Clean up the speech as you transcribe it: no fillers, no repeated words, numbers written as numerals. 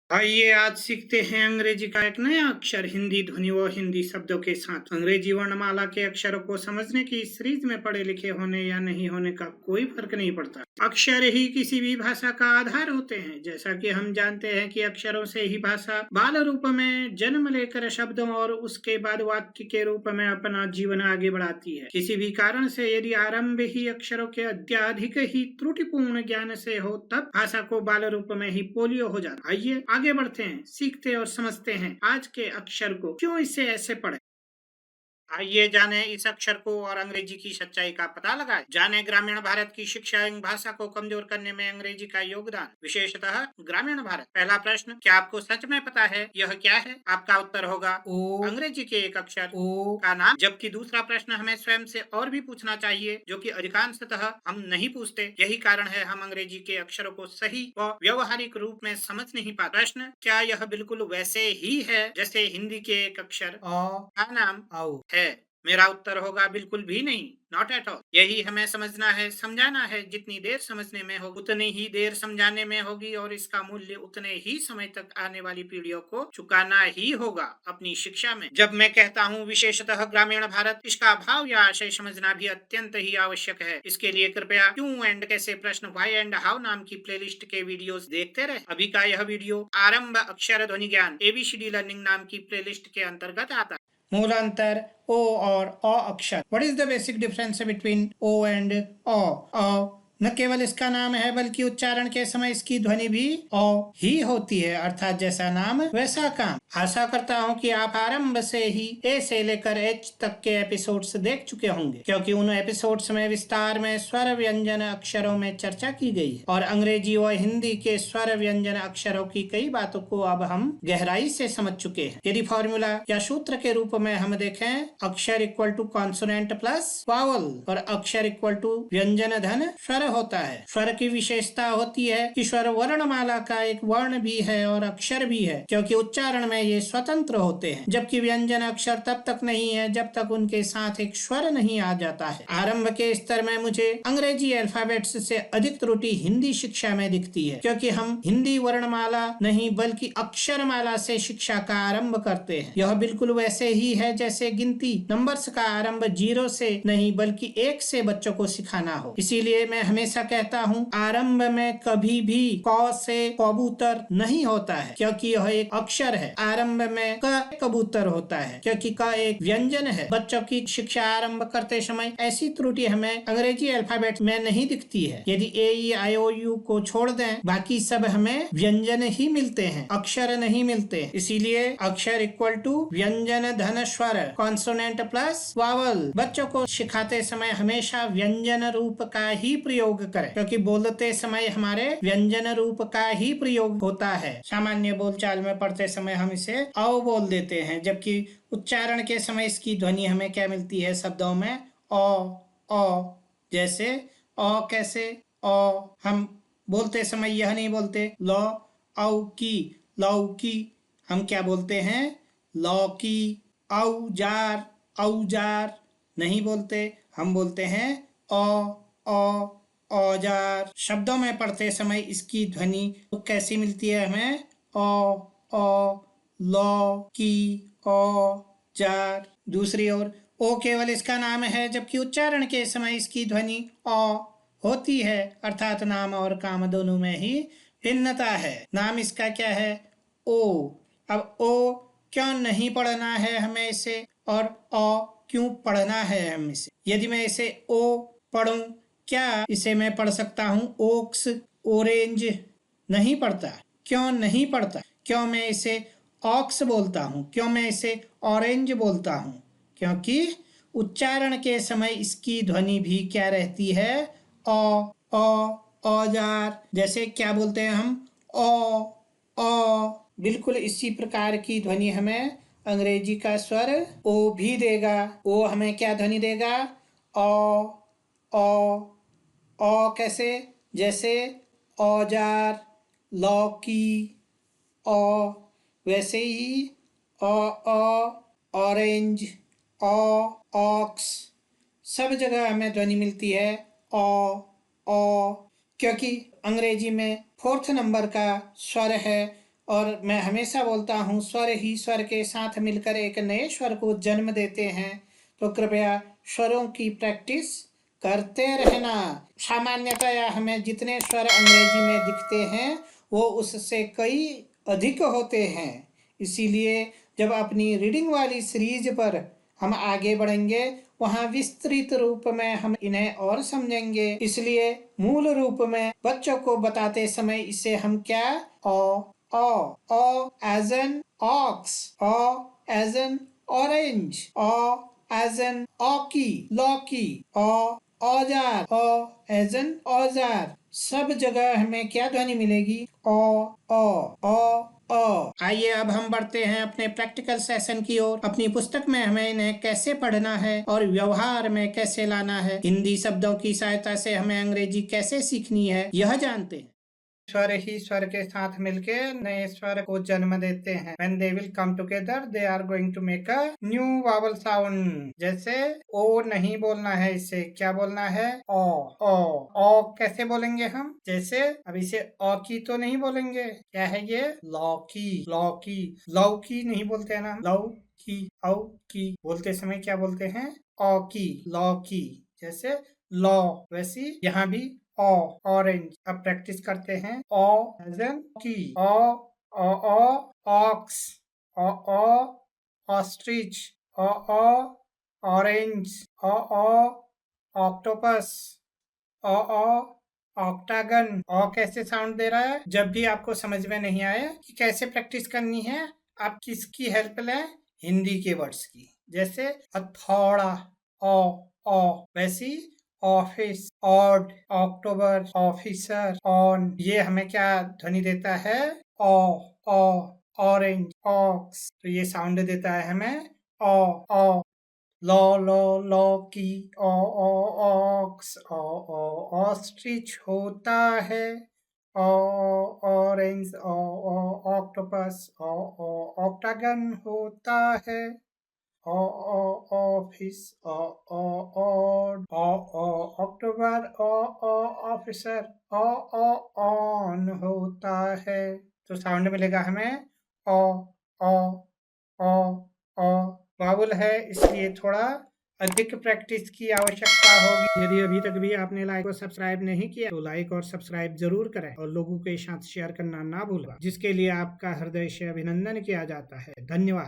आइए आज सीखते हैं अंग्रेजी का एक नया अक्षर, हिंदी ध्वनि व हिंदी शब्दों के साथ। अंग्रेजी वर्णमाला के अक्षरों को समझने की इस सीरीज में पढ़े लिखे होने या नहीं होने का कोई फर्क नहीं पड़ता। अक्षर ही किसी भी भाषा का आधार होते हैं। जैसा कि हम जानते हैं कि अक्षरों से ही भाषा बाल रूप में जन्म लेकर शब्दों और उसके बाद वाक्य के रूप में अपना जीवन आगे बढ़ाती है। किसी भी कारण से यदि आरंभ ही अक्षरों के अत्यधिक ही त्रुटिपूर्ण ज्ञान से हो, तब भाषा को बाल रूप में ही पोलियो हो जाता। आइए आगे बढ़ते हैं, सीखते और समझते हैं आज के अक्षर को। क्यों इसे ऐसे पढ़े, आइए जाने इस अक्षर को और अंग्रेजी की सच्चाई का पता लगाएं। जाने ग्रामीण भारत की शिक्षा एवं भाषा को कमजोर करने में अंग्रेजी का योगदान, विशेषतः ग्रामीण भारत। पहला प्रश्न, क्या आपको सच में पता है यह क्या है? आपका उत्तर होगा ओ, अंग्रेजी के एक अक्षर ओ का नाम। जबकि दूसरा प्रश्न हमें स्वयं से और भी पूछना चाहिए, जो कि अधिकांशतः हम नहीं पूछते। यही कारण है हम अंग्रेजी के अक्षरों को सही व व्यवहारिक रूप में समझ नहीं पाते। प्रश्न, क्या यह बिल्कुल वैसे ही है जैसे हिंदी के एक अक्षर ओ का नाम औ है? मेरा उत्तर होगा बिल्कुल भी नहीं, नॉट एट ऑल। यही हमें समझना है, समझाना है। जितनी देर समझने में होगी उतनी ही देर समझाने में होगी, और इसका मूल्य उतने ही समय तक आने वाली पीढ़ियों को चुकाना ही होगा अपनी शिक्षा में। जब मैं कहता हूँ विशेषतः ग्रामीण भारत, इसका भाव या आशय समझना भी अत्यंत ही आवश्यक है। इसके लिए कृपया क्यों एंड कैसे प्रश्न, व्हाई एंड हाउ नाम की प्लेलिस्ट के वीडियोस देखते रहे। अभी का यह वीडियो आरंभ अक्षर ध्वनि ज्ञान ABCD लर्निंग नाम की प्लेलिस्ट के अंतर्गत आता है। मूलांतर ओ और अ अक्षर। What is the basic difference between ओ एंड अ? न केवल इसका नाम है बल्कि उच्चारण के समय इसकी ध्वनि भी ओ ही होती है, अर्थात जैसा नाम वैसा काम। आशा करता हूँ कि आप आरंभ से ही ए से लेकर एच तक के एपिसोड्स देख चुके होंगे, क्योंकि उन एपिसोड्स में विस्तार में स्वर व्यंजन अक्षरों में चर्चा की गई है और अंग्रेजी व हिंदी के स्वर व्यंजन अक्षरों की कई बातों को अब हम गहराई से समझ चुके हैं। यदि फॉर्मूला या सूत्र के रूप में हम देखें, अक्षर equal to consonant plus vowel और अक्षर इक्वल टू व्यंजन धन स्वर होता है। स्वर की विशेषता होती है कि स्वर वर्णमाला का एक वर्ण भी है और अक्षर भी है, क्योंकि उच्चारण में ये स्वतंत्र होते हैं, जबकि व्यंजन अक्षर तब तक नहीं है जब तक उनके साथ एक स्वर नहीं आ जाता है। आरंभ के स्तर में मुझे अंग्रेजी अल्फाबेट्स से अधिक त्रुटि हिंदी शिक्षा में दिखती है, क्योंकि हम हिंदी वर्णमाला नहीं बल्कि अक्षरमाला से शिक्षा का आरंभ करते हैं। यह बिल्कुल वैसे ही है जैसे गिनती नंबर्स का आरंभ 0 से नहीं बल्कि 1 से बच्चों को सिखाना हो। इसीलिए मैं हमेशा कहता हूँ, आरंभ में कभी भी क से कबूतर नहीं होता है, क्योंकि यह एक अक्षर है। आरंभ में क कबूतर होता है, क्योंकि क एक व्यंजन है। बच्चों की शिक्षा आरंभ करते समय ऐसी त्रुटि हमें अंग्रेजी अल्फाबेट में नहीं दिखती है। यदि AEIOU को छोड़ दें, बाकी सब हमें व्यंजन ही मिलते हैं, अक्षर नहीं मिलते। इसीलिए अक्षर इक्वल टू व्यंजन धन स्वर, कॉन्सोनेंट प्लस वावल। बच्चों को सिखाते समय हमेशा व्यंजन रूप का ही प्रयोग करें, क्योंकि बोलते समय हमारे व्यंजन रूप का ही प्रयोग होता है। सामान्य बोलचाल में पढ़ते समय हम इसे औ बोल देते हैं, जबकि उच्चारण के समय इसकी ध्वनि हमें क्या मिलती है शब्दों में ओ। जैसे ओ, कैसे ओ। हम बोलते समय यह नहीं बोलते लौ औकी, लौकी। हम क्या बोलते हैं लौकी। औजार, औजार नहीं बोलते, हम बोलते हैं ओ, औजार। शब्दों में पढ़ते समय इसकी ध्वनि कैसी मिलती है हमें ओ, लौकी, औजार। दूसरी ओर ओ केवल इसका नाम है, जबकि उच्चारण के समय इसकी ध्वनि ओ होती है, अर्थात नाम और काम दोनों में ही भिन्नता है। नाम इसका क्या है ओ। अब ओ क्यों नहीं पढ़ना है हमें इसे, और ओ क्यों पढ़ना है हम इसे? यदि मैं इसे ओ पढ़ूं, क्या इसे मैं पढ़ सकता हूं ओक्स, ऑरेंज? नहीं पढ़ता। क्यों नहीं पढ़ता? क्यों मैं इसे ऑक्स बोलता हूं, क्यों मैं इसे ऑरेंज बोलता हूं? क्योंकि उच्चारण के समय इसकी ध्वनि भी क्या रहती है ओ, औजार। जैसे क्या बोलते हैं हम ओ। बिल्कुल इसी प्रकार की ध्वनि हमें अंग्रेजी का स्वर ओ भी देगा। ओ हमें क्या ध्वनि देगा ओ कैसे? जैसे औजार, लौकी, ओ। वैसे ही ऑरेंज, ऑक्स, सब जगह हमें ध्वनि मिलती है ओ, क्योंकि अंग्रेजी में 4th नंबर का स्वर है और मैं हमेशा बोलता हूँ स्वर ही स्वर के साथ मिलकर एक नए स्वर को जन्म देते हैं। तो कृपया स्वरों की प्रैक्टिस करते रहना। सामान्यतया हमें जितने स्वर अंग्रेजी में दिखते हैं वो उससे कई अधिक होते हैं। इसीलिए जब अपनी रीडिंग वाली सीरीज पर हम आगे बढ़ेंगे वहाँ विस्तृत रूप में हम इन्हें और समझेंगे। इसलिए मूल रूप में बच्चों को बताते समय इसे हम क्या o as in ox, o as in orange, o as in Loki, o औजार, o as in औजार, सब जगह हमें क्या ध्वनि मिलेगी? ओ। आइए अब हम बढ़ते हैं अपने प्रैक्टिकल सेशन की ओर। अपनी पुस्तक में हमें इन्हें कैसे पढ़ना है और व्यवहार में कैसे लाना है, हिंदी शब्दों की सहायता से हमें अंग्रेजी कैसे सीखनी है, यह जानते हैं। स्वर ही स्वर के साथ मिलके नए स्वर को जन्म देते हैं। When they will come together, they are going to make a new vowel sound. जैसे ओ नहीं बोलना है, इसे क्या बोलना है? ओ कैसे बोलेंगे हम? जैसे अब इसे ओ की तो नहीं बोलेंगे, क्या है ये? लौकी लौकी नहीं बोलते हैं ना, लौकी औ की बोलते समय क्या बोलते हैं? ओ की, लौकी। जैसे लॉ वैसी यहाँ भी ऑरेंज। अब प्रैक्टिस करते हैं। एज इन की, ox, ostrich, orange, octopus, octagon. कैसे साउंड दे रहा है? जब भी आपको समझ में नहीं आए कि कैसे प्रैक्टिस करनी है, आप किसकी हेल्प लें? हिंदी के वर्ड्स की। जैसे हथौड़ा, वैसी office, odd, October, officer, on. ये हमें क्या ध्वनि देता है? Orange, ox. तो ये साउंड देता है हमें ओ। लॉकी, ऑक्स, ऑस्ट्रिच होता है, ऑरेंज, ऑक्टोपस, ऑक्टागन होता है, ऑफिस, अक्टूबर, ऑफिसर, ऑन होता है। तो साउंड मिलेगा हमें वावल है, इसलिए थोड़ा अधिक प्रैक्टिस की आवश्यकता होगी। यदि अभी तक भी आपने लाइक और सब्सक्राइब नहीं किया तो लाइक और सब्सक्राइब जरूर करें और लोगों के साथ शेयर करना ना भूलें, जिसके लिए आपका हृदय से अभिनंदन किया जाता है। धन्यवाद।